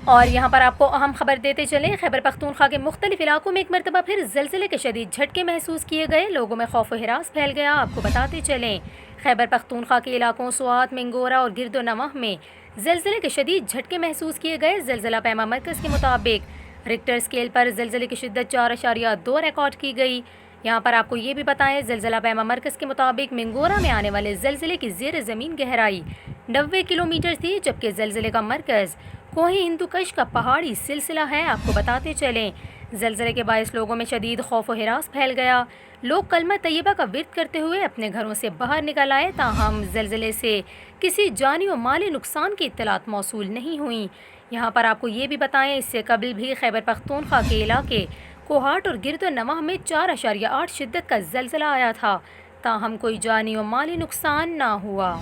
اور یہاں پر آپ کو اہم خبر دیتے چلیں، خیبر پختونخوا کے مختلف علاقوں میں ایک مرتبہ پھر زلزلے کے شدید جھٹکے محسوس کیے گئے، لوگوں میں خوف و ہراس پھیل گیا۔ آپ کو بتاتے چلیں خیبر پختونخوا کے علاقوں سوات، منگورہ اور گرد و نواح میں زلزلے کے شدید جھٹکے محسوس کیے گئے۔ زلزلہ پیما مرکز کے مطابق ریکٹر اسکیل پر زلزلے کی شدت 4.2 ریکارڈ کی گئی۔ یہاں پر آپ کو یہ بھی بتائیں، زلزلہ پیما مرکز کے مطابق منگورہ میں آنے والے زلزلے کی زیر زمین گہرائی 90 کلومیٹر تھی، جبکہ زلزلے کا مرکز کوہ ہندوکش کا پہاڑی سلسلہ ہے۔ آپ کو بتاتے چلیں زلزلے کے باعث لوگوں میں شدید خوف و ہراس پھیل گیا۔ لوگ کلمہ طیبہ کا ورد کرتے ہوئے اپنے گھروں سے باہر نکل آئے، تاہم زلزلے سے کسی جانی و مالی نقصان کی اطلاعات موصول نہیں ہوئیں۔ یہاں پر آپ کو یہ بھی بتائیں، اس سے قبل بھی خیبر پختونخوا کے علاقے کوہاٹ اور گرد و نواح میں 4.8 شدت کا زلزلہ آیا تھا، تاہم کوئی جانی و مالی نقصان نہ ہوا۔